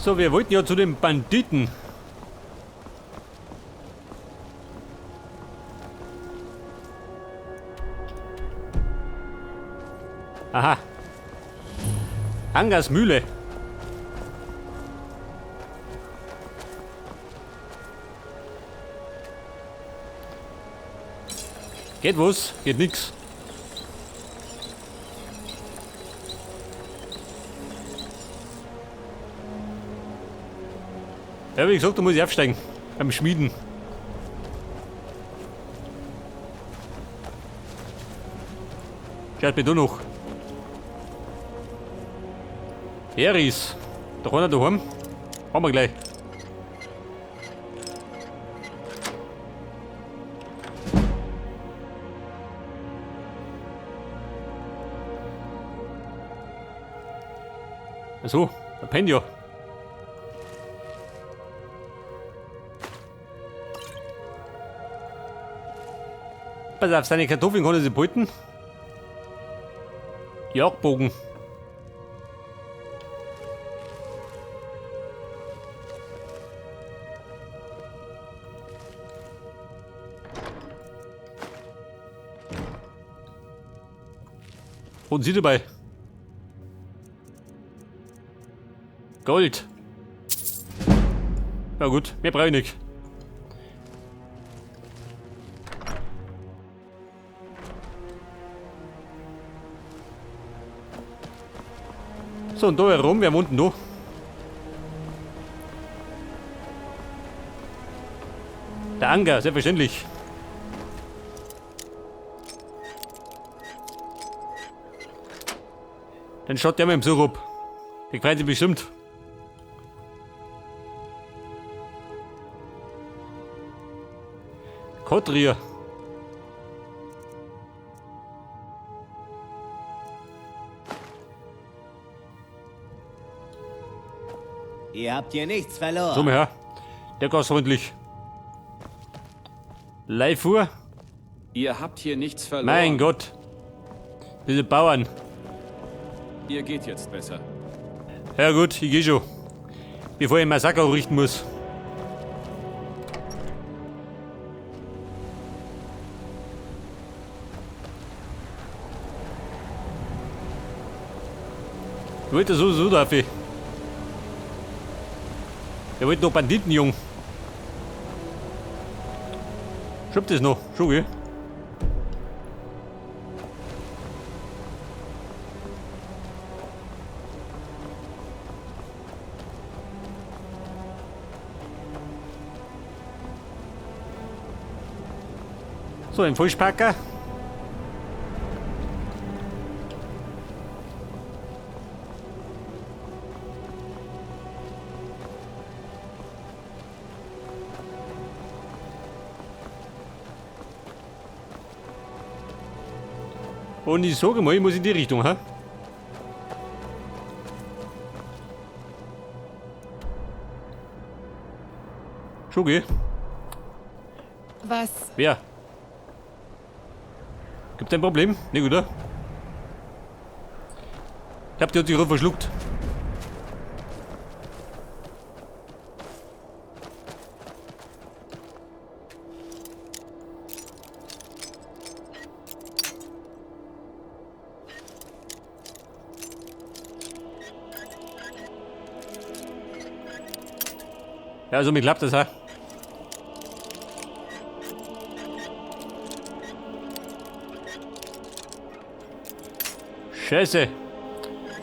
So, wir wollten ja zu den Banditen. Aha. Angers Mühle. Geht was? Geht nix. Ja, wie gesagt, da muss ich aufsteigen. Beim Schmieden. Schaut mir da noch. Eris. Da kann er daheim. Haben wir gleich. So, der pennt ja. Pass auf, seine Kartoffeln kann er sich behalten. Jagdbogen. Und sie dabei. Gold. Na gut, mehr brauche ich nicht. So, und da herum, wer wohnt denn da? Der Anger, selbstverständlich. Dann schaut der mal im Besuch ab. Der freut sich bestimmt. Kotrier. Ihr habt hier nichts verloren. So, mein Herr. Der Gast freundlich. Leihfuhr? Ihr habt hier nichts verloren. Mein Gott. Diese Bauern. Ihr geht jetzt besser. Ja gut, ich geh schon. Bevor ich ein Massaker richten muss. Ich wollte so dafür. Er wollte noch Banditen, Jung. Schubbt es noch, schon, gell? So, ein Falschparker. Und ich sage mal, ich muss in die Richtung, ha? Schon, gell? Was? Wer? Gibt ein Problem? Nicht, oder? Ich hab die hat sich gerade verschluckt. Ja, also mir klappt das, ha? Scheiße.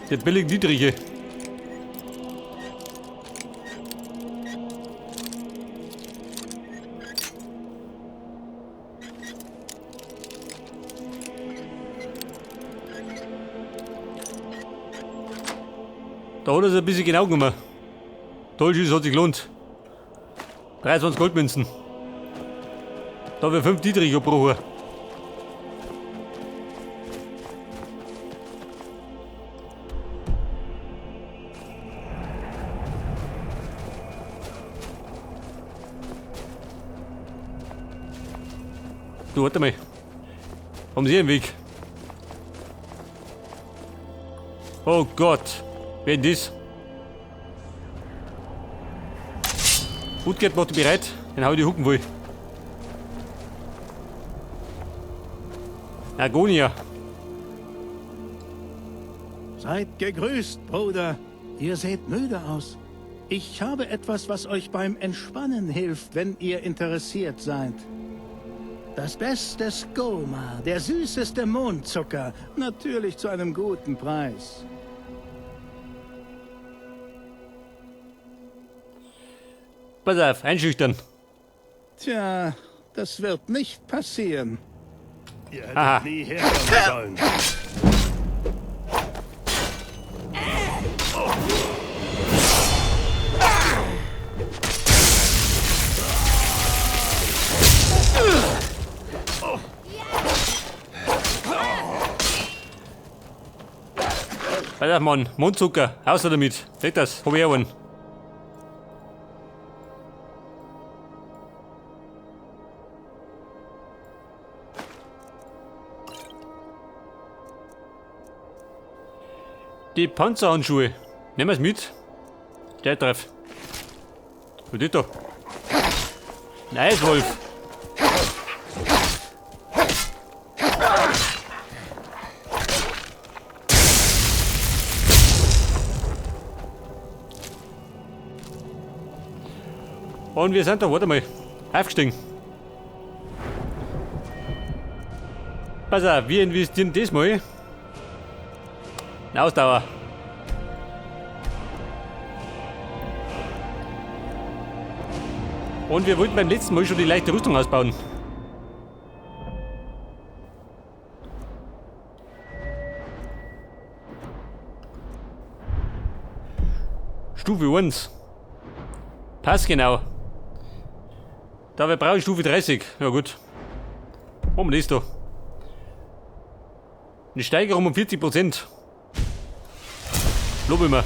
Der billig niedrige. Da hat er es ein bisschen genau genommen. Tollschüss hat sich gelohnt. 23 Goldmünzen. Da wir 5 niedriger pro Uhr. Du, warte mal. Haben Sie einen Weg? Oh Gott. Wer ist das? Utgert macht dich bereit, dann hau die Hucken wohl. Argonia. Seid gegrüßt, Bruder. Ihr seht müde aus. Ich habe etwas, was euch beim Entspannen hilft, wenn ihr interessiert seid. Das beste Skoma, der süßeste Mondzucker, natürlich zu einem guten Preis. Pass auf, einschüchtern. Tja, das wird nicht passieren. Ihr hättet Aha. nie herkommen sollen. Pass auf, Mann. Mondzucker. Außer damit. Seht das? Hab ich auch einen. Die Panzerhandschuhe. Nehmen wir es mit. Der treff. Und da. Nice, Wolf. Und wir sind da, warte mal, aufgestiegen. Pass auf, wir investieren das mal. Eine Ausdauer. Und wir wollten beim letzten Mal schon die leichte Rüstung ausbauen. Stufe 1. Pass genau. Dabei brauche ich Stufe 30. Ja gut. Machen wir das da. Eine Steigerung um 40%. Lob immer.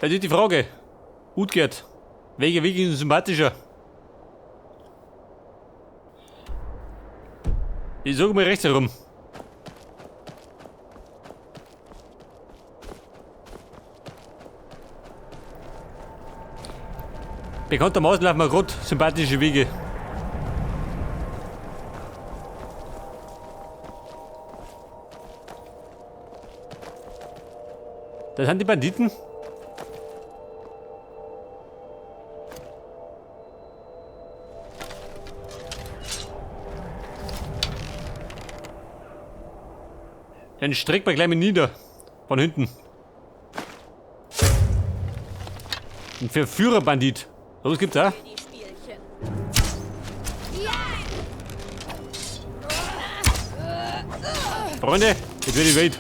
Das ist die Frage. Utgert. Welcher Weg ist sympathischer? Ich sage mal rechts herum. Bekanntermaßen laufen wir gerade sympathische Wege. Das sind die Banditen. Dann streckt man gleich mal nieder. Von hinten. Ein Verführerbandit. Los gibt's auch. Freunde, jetzt wird die Welt.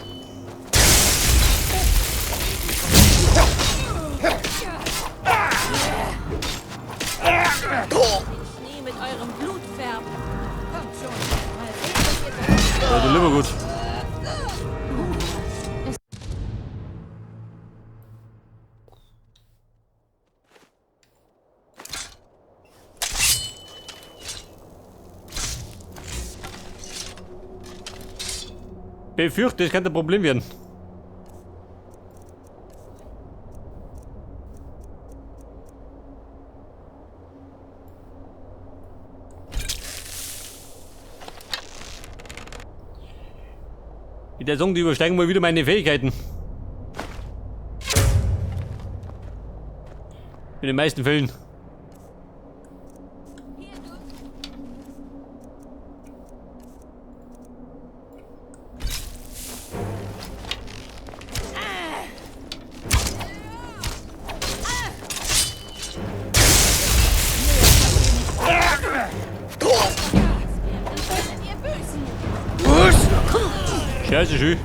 Schnee mit eurem Blut färben. Kommt schon. Mal sehen, was ihr Ja, der lieber gut. Befürchte, das könnte ein Problem werden. Ich würde sagen, die übersteigen mal wieder meine Fähigkeiten. In den meisten Fällen. Scheiße, schön.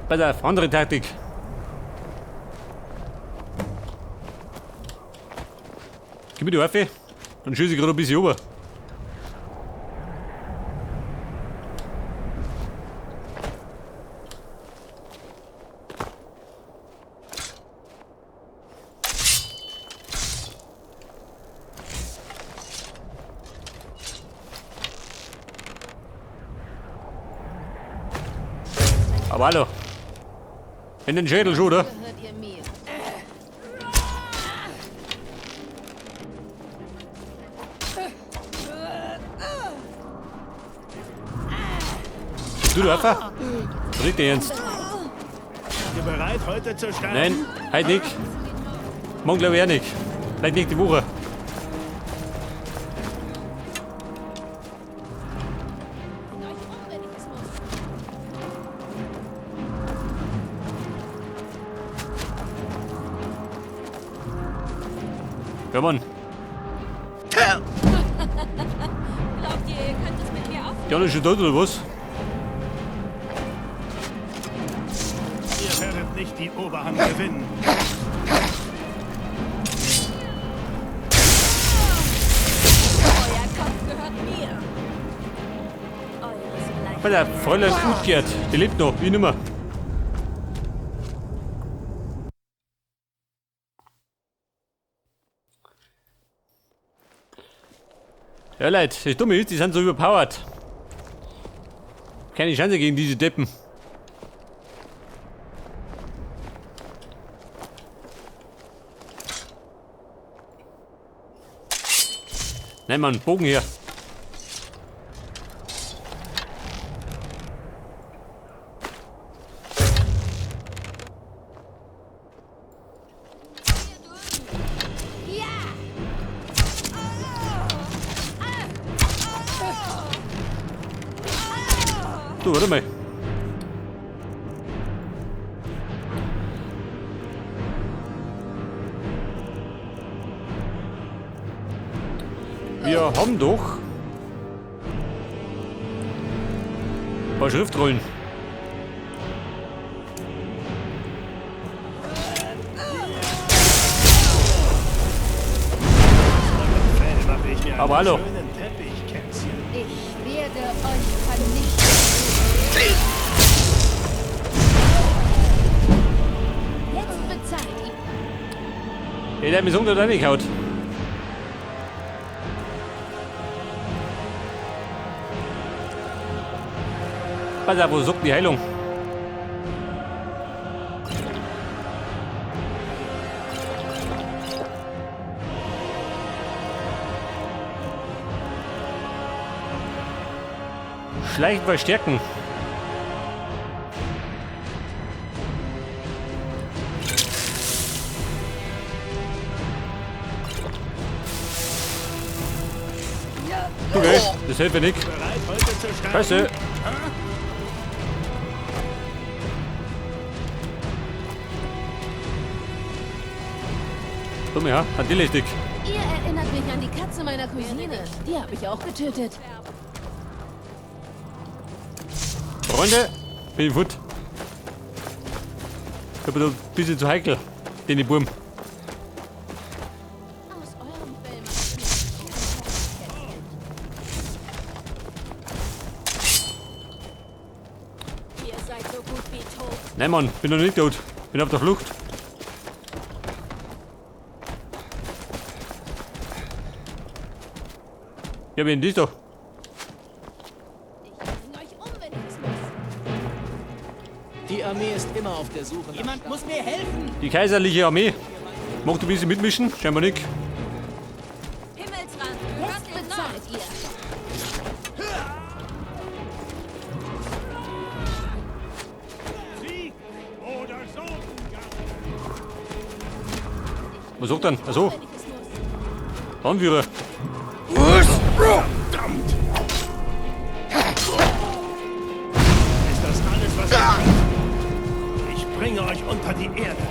Pass auf, andere Taktik. Gib mir die Waffe, dann schieße ich gerade ein bisschen rüber. Aber hallo. In den Schädel schon, oder? Gehört ihr mir? Du einfach. Reg dir jetzt. Ihr bereit, heute zu sterben? Nein, heute nicht. Morgen glaube ich auch nicht. Vielleicht nicht die Woche. Bringt euch um, wenn ich es muss. Ja, Mann. Glaubt ihr, ihr könnt es mit mir aufnehmen? Die ist schon tot, oder was? Ihr werdet nicht die Oberhand gewinnen. Euer Kopf gehört mir. Eures bleibt. Weil der Fräulein Utgert, die lebt noch, wie nimmer. Ja Leute, das Dumme ist, die sind so überpowered. Keine Chance gegen diese Deppen. Nein Mann, Bogen hier. Du, warte mal. Wir haben doch ein paar Schriftrollen. Fell mache ich mir einen Aber hallo. schönen Teppichkätzchen. Ich werde euch vernichten. Jetzt bezahlt ihr. Ey, der hat mich so unter deine gehaut. Pass auf, wo sucht die Heilung? Schleichen verstärken. Okay, das hilft mir nicht. Bereit, heute zu sterben? Scheiße. Dumm, ja, hat die Lichtig. Ihr erinnert mich an die Katze meiner Cousine. Die habe ich auch getötet. Freunde, bin ich fort. Ich hab da ein bisschen zu heikel, den Burm. Aus eurem Fell macht ihr. Ihr seid so gut wie tot. Nein, Mann, bin noch nicht tot. Bin auf der Flucht. Ja, wen das doch? Ich bring euch um, wenn ich es muss. Die Armee ist immer auf der Suche nach... Jemand muss mir helfen! Die kaiserliche Armee. Magst du ein bisschen mitmischen? Scheinbar nicht. Himmelsrand, Jetzt hört ihr noch? bezahlt ihr. Sieg oder so. Was sagt dann? Achso, Wenn ich es muss. Anführer. Verdammt! Ist das alles, was ihr könnt? Ich bringe euch unter die Erde.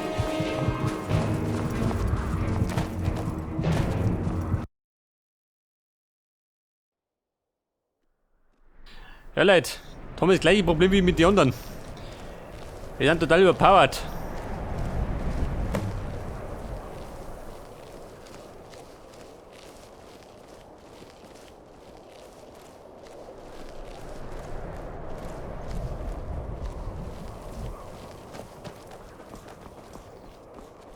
Ja, Leute, da haben wir das gleiche Problem wie mit den anderen. Die sind total überpowered.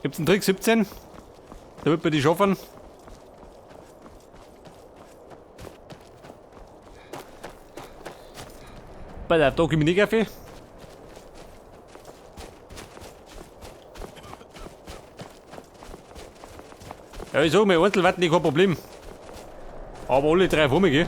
Gibt's einen Trick 17? Damit wir die schaffen. Bei der Doki Minikaffee. Ja, ich sag mal, Einzel warten, kein Problem. Aber alle drei vor mir, gell?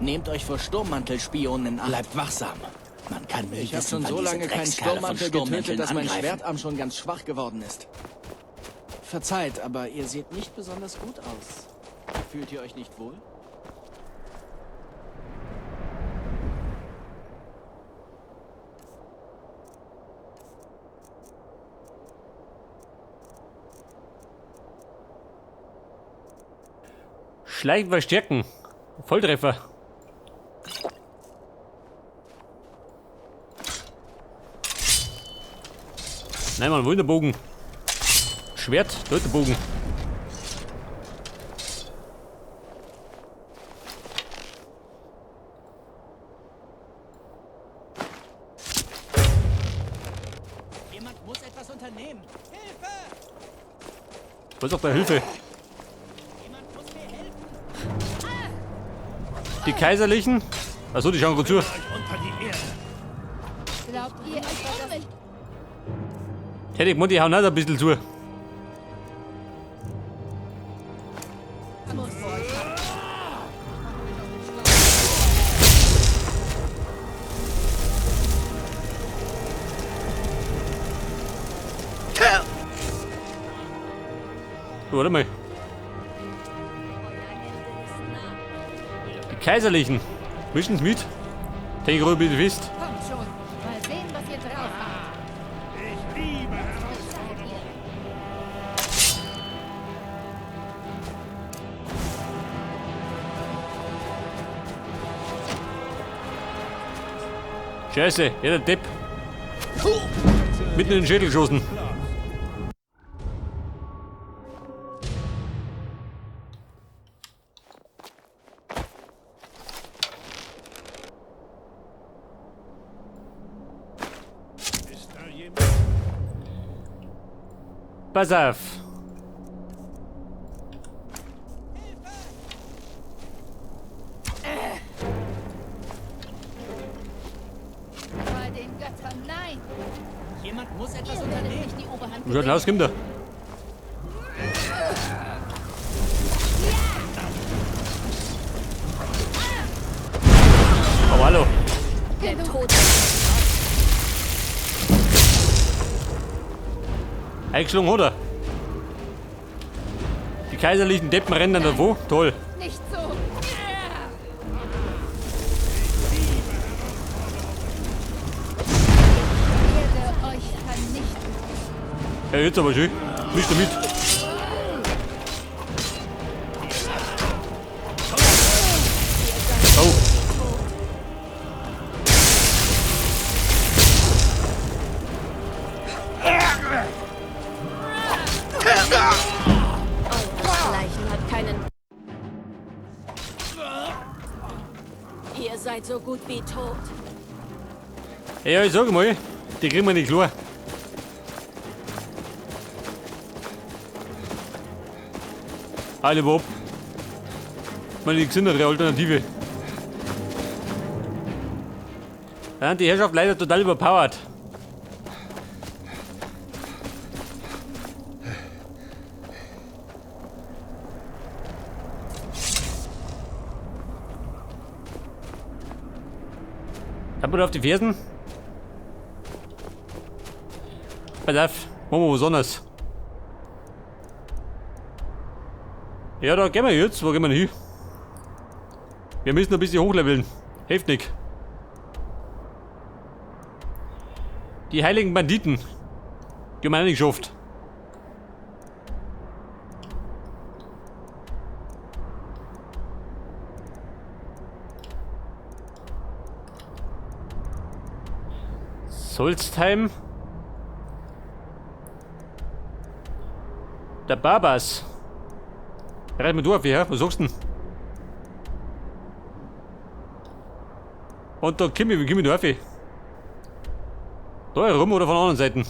Nehmt euch vor Sturmmantelspionen in Acht. Bleibt wachsam. Man kann nie Ich habe wissen, schon so wann diese lange keinen Dreckskerle von Sturmmantel Sturmmanteln getötet, dass mein angreifen. Schwertarm schon ganz schwach geworden ist. Verzeiht, aber ihr seht nicht besonders gut aus. Fühlt ihr euch nicht wohl? Schleichen verstärken. Volltreffer. Nein, man, Wunderbogen. Schwert, Deuterbogen. Jemand muss etwas unternehmen. Hilfe! Was auch da Hilfe? Jemand muss mir helfen. Die Kaiserlichen? Achso, die schauen gut zu. Euch unter die Erde. Glaubt ihr etwa, dass Hätte ich gemeint, die hauen auch ein bisschen zu. Warte mal. Die Kaiserlichen. Mischen's mit. Denk ruhig bitte fest. kommt schon. Mal sehen, was ihr drauf habt. Ich liebe Seid ihr. Scheiße, ja der Depp. Mitten in den Schädel geschossen. Ist da jemand? Pass auf. Bei den Göttern, nein. Jemand muss etwas Ihr werdet unternehmen. nicht die Oberhand Wie schaut denn aus, kommt er? Oh, hallo. Der Tod. Eingeschlagen, oder? Die kaiserlichen Deppen rennen dann davor. Toll. Nicht so. Ich werde euch vernichten. Ja, jetzt aber schön. Nicht damit. Oh. Leichen hat keinen... Ihr seid so gut wie tot. Ja, ich sag mal, die kriegen wir nicht klar. Alle Bob. Meine gesündere Alternative. Ja, die Herrschaft leider total überpowered. Hat man da auf die Fersen? Pass auf, machen wir was anderes. Ja, da gehen wir jetzt. Wo gehen wir hin? Wir müssen ein bisschen hochleveln. Hilft nicht. Die heiligen Banditen. Die haben wir nicht geschafft. Solstheim. Der Barbas. Reit mir durch, ja? Was sagst du denn? Und da Kimi, wie Kimi Dorfi? Da herum oder von der anderen Seite?